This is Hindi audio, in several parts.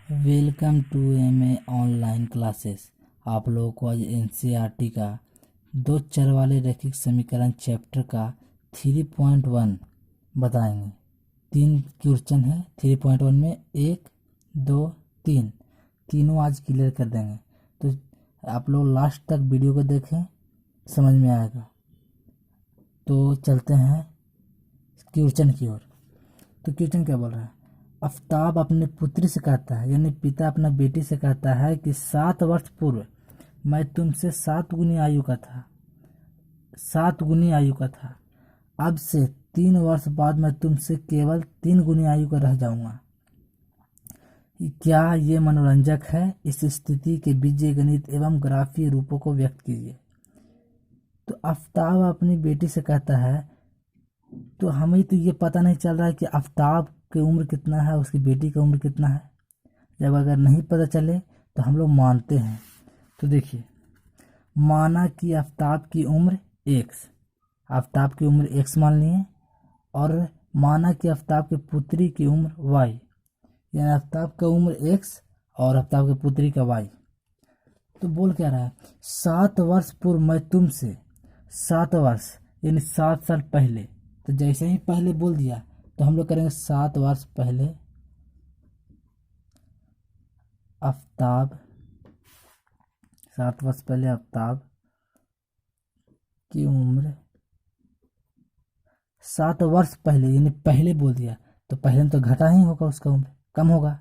Welcome to MA online classes. आप लोगों को आज एनसीईआरटी का दो चर वाले रैखिक समीकरण चैप्टर का 3.1 बताएंगे। 3 क्वेश्चन है 3.1 में 1, 2, 3 तीनों आज क्लियर कर देंगे। तो आप लोग लास्ट तक वीडियो को देखें, समझ में आएगा। तो चलते हैं क्वेश्चन की ओर। तो क्वेश्चन क्या बोल रहा है? आफ्ताब अपने पुत्री से कहता है, यानी पिता अपना बेटी से कहता है कि 7 वर्ष पूर्व मैं तुमसे 7 गुनी आयु का था, 7 गुनी आयु का था। अब से 3 वर्ष बाद मैं तुमसे केवल 3 गुनी आयु का रह जाऊंगा। क्या ये मनोरंजक है? इस स्थिति के बीजगणित एवं ग्राफीय रूपों को व्यक्त कीजिए। तो आफ्ताब अपनी बेटी से कहता है, तो हमें तो ये पता नहीं चल रहा है कि आफ्ताब की उम्र कितना है, उसकी बेटी की उम्र कितना है। जब अगर नहीं पता चले तो हम लोग मानते हैं। तो देखिए, माना कि आफ्ताब की उम्र x, आफ्ताब की उम्र x मान लिए, और माना कि आफ्ताब की पुत्री की उम्र y, यानी आफ्ताब का उम्र x और आफ्ताब की पुत्री का y। तो बोल क्या रहा है? 7 वर्ष पूर्व मैं तुमसे, 7 वर्ष यानी 7 साल पहले। तो जैसे ही पहले बोल दिया तो हम लोग करेंगे 7 वर्ष पहले आफ्ताब, 7 वर्ष पहले आफ्ताब की उम्र, 7 वर्ष पहले यानी पहले बोल दिया तो पहले में तो घटा ही होगा, उसका उम्र कम होगा।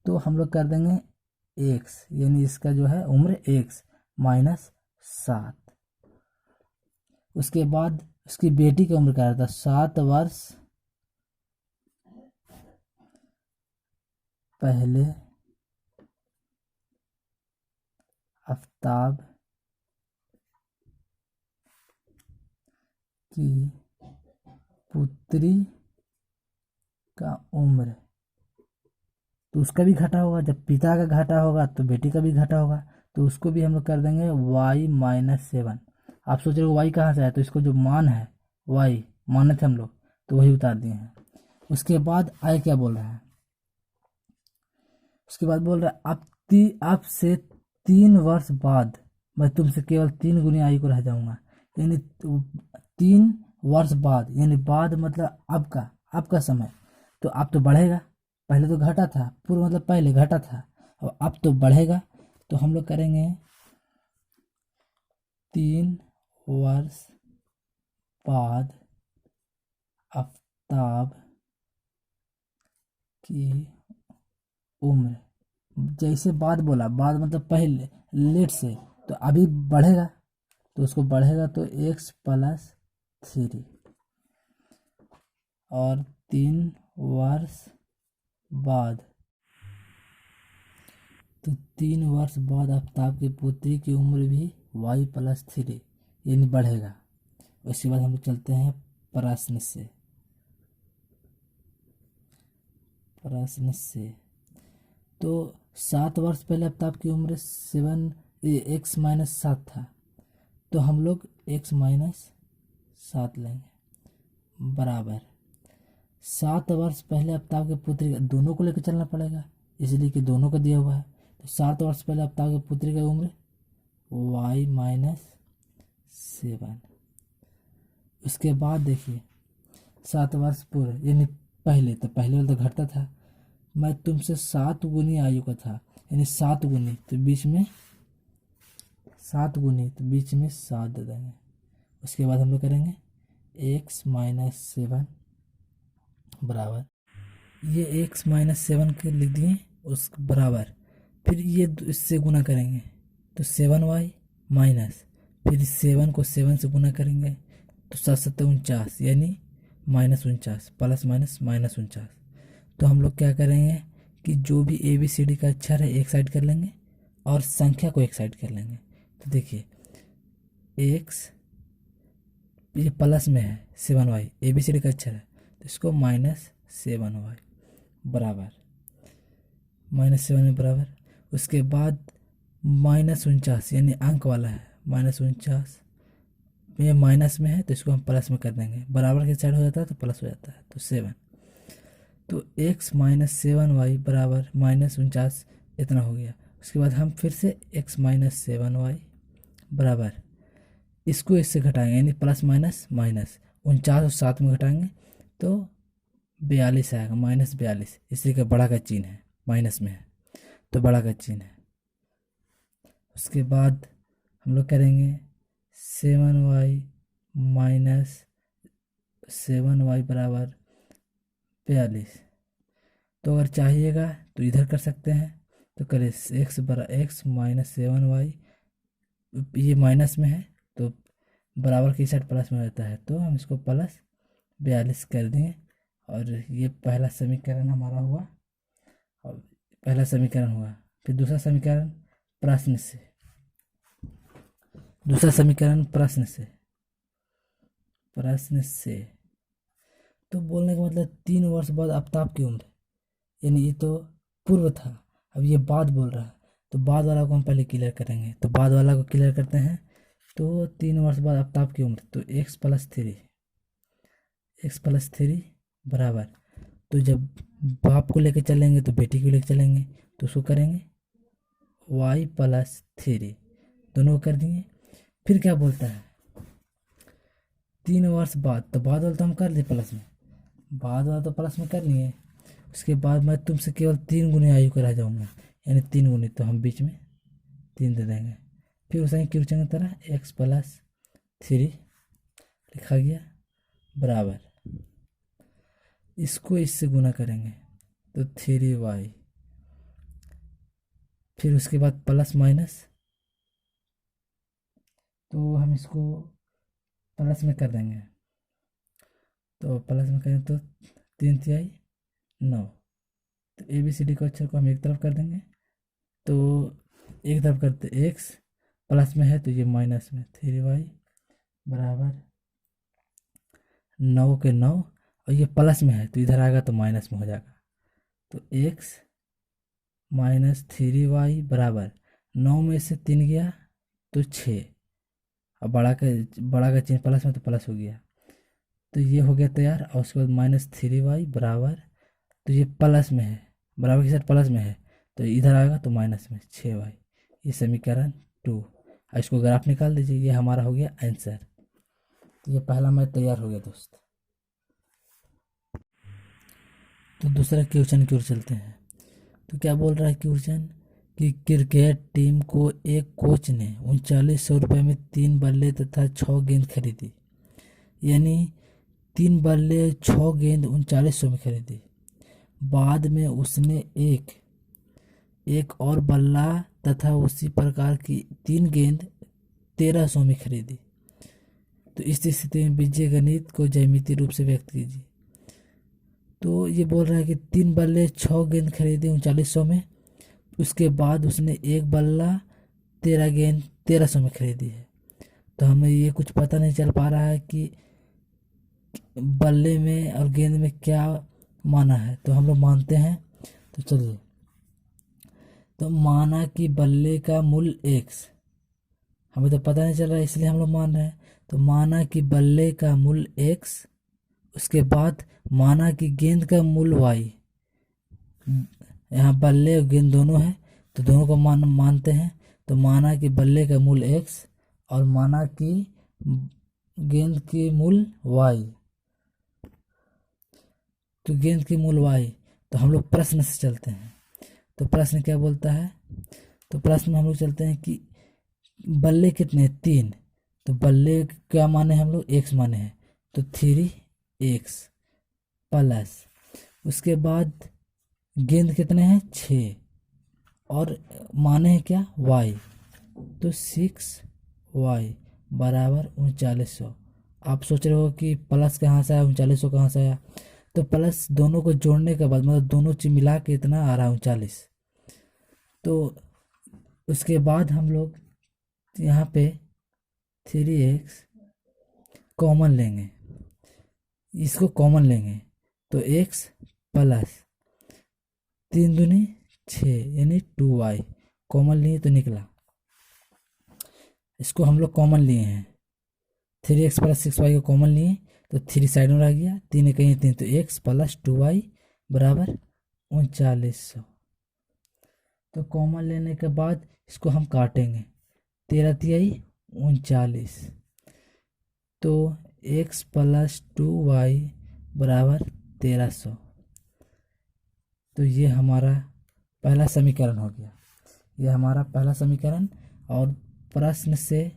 तो हम लोग कर देंगे x, यानी इसका जो है उम्र x माइनस 7। उसके बाद उसकी बेटी की उम्र क्या था? 7 वर्ष पहले आफ्ताब की पुत्री का उम्र, तो उसका भी घटा होगा। जब पिता का घटा होगा तो बेटी का भी घटा होगा, तो उसको भी हम लोग कर देंगे y माइनस 7। आप सोच रहे हो y कहाँ से आया? तो इसको जो मान है y माने थे हम लोग, तो वही उतार दिए हैं। उसके बाद आय क्या बोल रहा है? उसके बाद बोल रहा है अब से 3 वर्ष बाद मैं तुमसे केवल 3 गुनी आयु को रह जाऊंगा। यानी 3 वर्ष बाद, यानी बाद मतलब अब का समय। तो अब तो बढ़ेगा, पहले तो घटा था, पूर्व मतलब पहले घटा था, और अब तो बढ़ेगा। तो हम लोग करेंगे 3 वर्ष बाद आफ्ताब की उम्र, जैसे बाद बोला, बाद मतलब पहले, लेट से, तो अभी बढ़ेगा, तो उसको बढ़ेगा तो x प्लस 3, और 3 वर्ष बाद, तो 3 वर्ष बाद आफ्ताब की पुत्री की उम्र भी y प्लस 3 यानी बढ़ेगा। उसके बाद हम लोग चलते हैं प्रश्न से। तो 7 वर्ष पहले आफ्ताब की उम्र 7 x माइनस 7 था, तो हम लोग x माइनस 7 लेंगे, बराबर 7 वर्ष पहले आफ्ताब की पुत्री, दोनों को लेकर चलना पड़ेगा इसलिए कि दोनों का दिया हुआ है। तो 7 वर्ष पहले आफ्ताब की पुत्री की उम्र y माइनस 7। उसके बाद देखिए 7 वर्ष पूर्व यानी पहले, तो पहले वाला तो घटता था, मैं तुमसे 7 गुनी आयु का था, यानी 7 गुनी, तो बीच में 7 गुनी, तो बीच में 7 दे देंगे। उसके बाद हम लोग करेंगे x माइनस 7 बराबर, ये x माइनस 7 के लिख दिए उस बराबर, फिर ये इससे गुना करेंगे तो 7y माइनस, फिर 7 को 7 से गुना करेंगे तो 7 7 49, यानी माइनस 49, प्लस माइनस माइनस 49। तो हम लोग क्या करेंगे कि जो भी ABCD का अक्षर है एक साइड कर लेंगे और संख्या को एक साइड कर लेंगे। तो देखिए x, ये प्लस में है 7y, ABCD का अक्षर है, तो इसको माइनस 7y बराबर, माइनस 7 में बराबर। उसके बाद माइनस 49 यानी अंक वाला है, माइनस 49, ये माइनस में है तो इसको हम प्लस में कर देंगे, बराबर के साइड हो जाता है तो प्लस हो जाता है, तो 7। तो x माइनस 7y बराबर -49 इतना हो गया। उसके बाद हम फिर से x माइनस 7y बराबर, इसको इससे घटाएंगे यानी प्लस माइनस माइनस, 49 और 7 में घटाएंगे तो 42 आएगा, -42, इसी का बड़ा का चिन्ह है, माइनस में है तो बड़ा का चिन्ह है। उसके बाद हम लोग करेंगे 7y माइनस 7y बराबर 42। तो अगर चाहिएगा तो इधर कर सकते हैं, तो करें x माइनस 7y, ये माइनस में है तो बराबर की साइड प्लस में रहता है, तो हम इसको प्लस 42 कर देंगे। और ये पहला समीकरण हमारा हुआ, और पहला समीकरण हुआ। फिर दूसरा समीकरण प्रश्न से, दूसरा समीकरण प्रश्न से तो बोलने का मतलब 3 वर्ष बाद आफ्ताब की उम्र, यानी ये तो पूर्व था, अब ये बाद बोल रहा है, तो बाद वाला को हम पहले क्लियर करेंगे। तो बाद वाला को क्लियर करते हैं, तो 3 वर्ष बाद आफ्ताब की उम्र, तो x प्लस 3 बराबर, तो जब बाप को लेके चलेंगे तो बेटी को लेके चलेंगे, तो उसको करेंगे y प्लस 3, दोनों को कर दिए। फिर क्या बोलता है 3 वर्ष बाद, तो बाद वाला तो हम कर लिए प्लस में, बाद वाला तो प्लस में कर लिए। उसके बाद मैं तुमसे केवल 3 गुने आयु का रह जाऊँगा, यानी 3 गुने, तो हम बीच में 3 दे देंगे। फिर उसे क्वेश्चन की तरह x प्लस 3 लिखा गया बराबर, इसको इससे गुना करेंगे तो 3y, फिर उसके बाद प्लस माइनस, तो हम इसको प्लस में कर देंगे, तो प्लस में करें तो 3 तिहाई 9, तो ABCD को अक्षर को हम एक तरफ कर देंगे, तो एक तरफ करते x प्लस में है तो ये माइनस में, 3y बराबर 9 के 9, और ये प्लस में है तो इधर आएगा तो माइनस में हो जाएगा, तो x माइनस 3y बराबर 9 में से 3 गया तो 6, अब बड़ा का चिन्ह प्लस में तो प्लस हो गया, तो ये हो गया तैयार। और उसके बाद -3y बराबर, तो ये प्लस में है, बराबर के साथ प्लस में है तो इधर आएगा तो माइनस में 6y, ये समीकरण 2। इसको ग्राफ निकाल दीजिए, ये हमारा हो गया आंसर। तो ये पहला मैथ तैयार हो गया दोस्त। तो दूसरा क्वेश्चन की ओर चलते हैं। तो क्या बोल रहा है क्वेश्चन कि क्रिकेट टीम को एक कोच ने 3900 रुपये में 3 बल्ले तथा 6 गेंद खरीदी, यानी 3 बल्ले 6 गेंद 3900 में खरीदी। बाद में उसने एक और बल्ला तथा उसी प्रकार की 3 गेंद 1300 में खरीदी। तो इस स्थिति में बीजगणित को ज्यामितीय रूप से व्यक्त कीजिए। तो ये बोल रहा है कि 3 बल्ले 6 गेंद खरीदे 3900 में, उसके बाद उसने एक बल्ला 13 गेंद 1300 में खरीदी है। तो हमें ये कुछ पता नहीं चल पा रहा है कि बल्ले में और गेंद में क्या माना है, तो हम लोग मानते हैं। तो चलिए, तो माना कि बल्ले का मूल्य x, हमें तो पता नहीं चल रहा है इसलिए हम लोग मान रहे हैं। तो माना कि बल्ले का मूल्य x, उसके बाद माना कि गेंद का मूल्य y, यहाँ बल्ले और गेंद दोनों है तो दोनों को मानते हैं। तो माना कि बल्ले का मूल्य x और माना कि गेंद की मूल्य y, तो गेंद की मूल्य y। तो हम लोग प्रश्न से चलते हैं। तो प्रश्न क्या बोलता है, तो प्रश्न में हम लोग चलते हैं कि बल्ले कितने 3, तो बल्ले क्या माने हम लोग x माने हैं, तो 3x प्लस, उसके बाद गेंद कितने हैं 6 और माने हैं क्या y, तो 6y बराबर 3900। आप सोच रहे हो कि प्लस कहाँ से आया 3900 कहाँ से आया, तो प्लस दोनों को जोड़ने के बाद मतलब दोनों चीज मिला के इतना आ रहा है 39। तो उसके बाद हम लोग यहाँ पे 3x कॉमन लेंगे, इसको कॉमन लेंगे तो x प्लस 3 दूनी 6 यानी 2y कॉमन लिए तो निकला। इसको हम लोग कॉमन लिए हैं, 3x प्लस 6y को कॉमन लिए तो 3 साइड में रह गया, 3 कहीं 3 तो x प्लस 2y बराबर 3900। तो कॉमन लेने के बाद इसको हम काटेंगे, 13 तिहाई 39, तो x प्लस 2y बराबर 1300। तो ये हमारा पहला समीकरण हो गया, ये हमारा पहला समीकरण। और प्रश्न से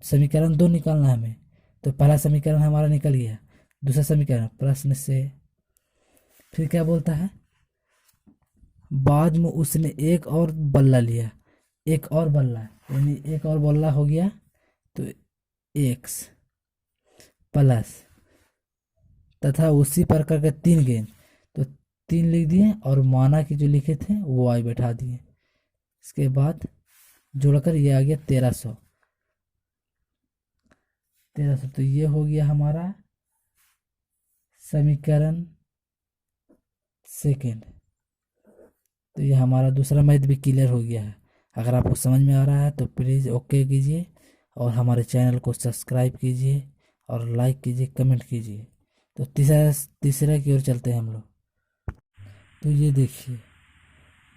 समीकरण 2 निकालना है हमें, तो पहला समीकरण हमारा निकल गया। दूसरा समीकरण प्रश्न से फिर क्या बोलता है, बाद में उसने एक और बल्ला लिया, एक और बल्ला, यानी एक और बल्ला हो गया, तो x प्लस तथा उसी प्रकार के 3 गेंद, तो 3 लिख दिए और माना कि जो लिखे थे वो y बैठा दिए। इसके बाद जोड़कर ये आ गया 1300। तो ये हो गया हमारा समीकरण सेकेंड। तो ये हमारा दूसरा मैथ भी क्लियर हो गया है। अगर आपको समझ में आ रहा है तो प्लीज़ ओके कीजिए और हमारे चैनल को सब्सक्राइब कीजिए और लाइक कीजिए, कमेंट कीजिए। तो तीसरा की ओर चलते हैं हम लोग। तो ये देखिए,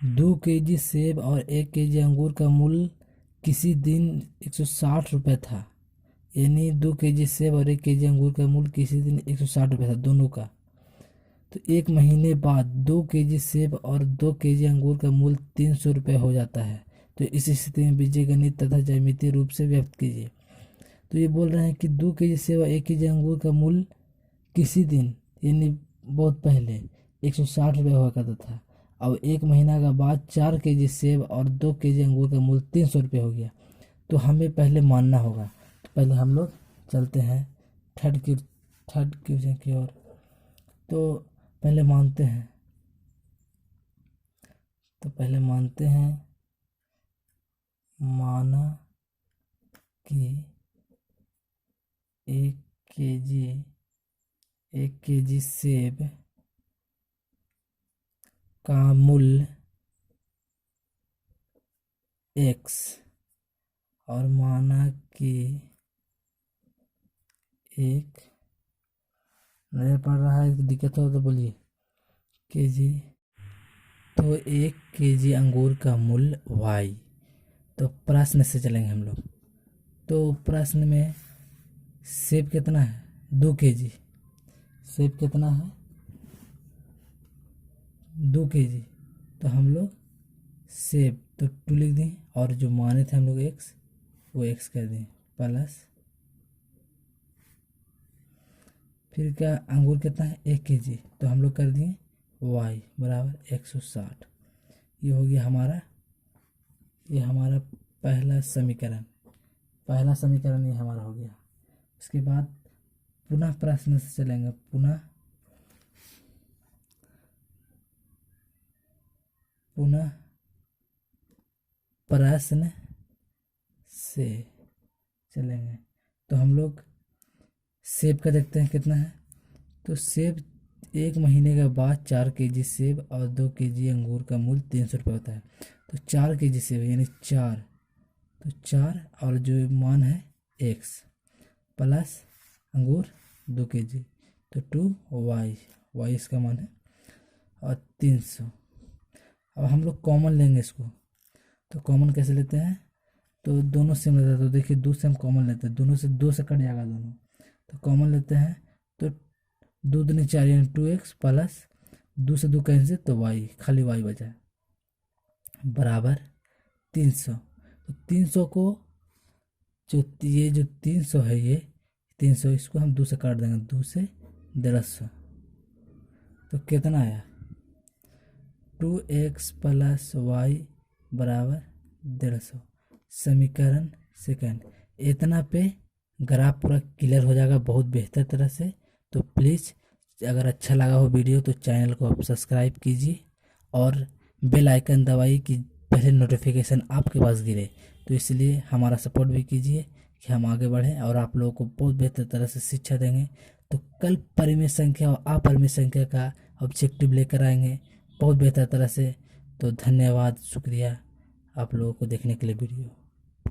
2 केजी सेब और 1 केजी अंगूर का मूल्य किसी दिन 160 रुपये था। यानी 2 केजी सेब और 1 केजी अंगूर का मूल्य किसी दिन 160 रुपये था दोनों का। तो 1 महीने बाद 2 केजी सेब और 2 केजी अंगूर का मूल्य 300 रुपये हो जाता है। तो इस स्थिति में बीजगणित तथा ज्यामितीय रूप से व्यक्त कीजिए। तो ये बोल रहे हैं कि 2 केजी सेब और 1 केजी अंगूर का मूल्य किसी दिन, यानी बहुत पहले 160 रुपये हुआ करता था। अब 1 महीना का बाद 4 केजी सेब और 2 केजी अंगूर का मूल्य 300 रुपये हो गया। तो हमें पहले मानना होगा। तो पहले हम लोग चलते हैं थर्ड क्वेश्चन की ओर। तो पहले मानते हैं, माना कि 1 केजी सेब का मूल्य x, और माना कि एक नजर पड़ रहा है, दिक्कत हो तो बोलिए, केजी। तो 1 केजी अंगूर का मूल्य y। तो प्रश्न से चलेंगे हम लोग। तो प्रश्न में सेब कितना है, 2 केजी। सेब कितना है, 2 केजी। तो हम लोग सेब तो 2 लिख दें, और जो माने थे हम लोग x, वो x कर दें, प्लस फिर क्या, अंगूर कितना है, 1 केजी। तो हम लोग कर दिए y बराबर 160। ये हो गया हमारा, ये हमारा पहला समीकरण ये हमारा हो गया। इसके बाद पुनः प्रश्न से चलेंगे, पुनः प्रश्न से चलेंगे। तो हम लोग सेब का देखते हैं कितना है। तो सेब 1 महीने के बाद 4 केजी सेब और 2 केजी अंगूर का मूल्य 300 रुपये होता है। तो 4 केजी सेब यानी 4, तो 4 और जो मान है x प्लस अंगूर 2 केजी, तो 2y इसका मान है, और 300। अब हम लोग कॉमन लेंगे इसको। तो कॉमन कैसे लेते हैं, तो दोनों सेम लेते हैं। तो देखिए 2 से हम कॉमन लेते हैं, दोनों से 2 से कट जाएगा दोनों। तो कॉमन लेते हैं, तो 2 दूनी 4 यानी 2x प्लस 2 से 2 कैंसिल, तो y, खाली y बचा बराबर 300। तो 300 को जो 300 है, ये 300 इसको हम 2 से काट देंगे, 2 से 150। तो कितना आया, 2x प्लस y बराबर 150। समीकरण सेकंड। इतना पे ग्राफ पूरा क्लियर हो जाएगा बहुत बेहतर तरह से। तो प्लीज़ अगर अच्छा लगा हो वीडियो तो चैनल को आप सब्सक्राइब कीजिए और बेल आइकन दबाइए कि पहले नोटिफिकेशन आपके पास गिरे। तो इसलिए हमारा सपोर्ट भी कीजिए कि हम आगे बढ़ें और आप लोगों को बहुत बेहतर तरह से शिक्षा देंगे। तो कल परिमेय संख्या और अपरिमेय संख्या का ऑब्जेक्टिव लेकर आएंगे बहुत बेहतर तरह से। तो धन्यवाद, शुक्रिया आप लोगों को देखने के लिए वीडियो।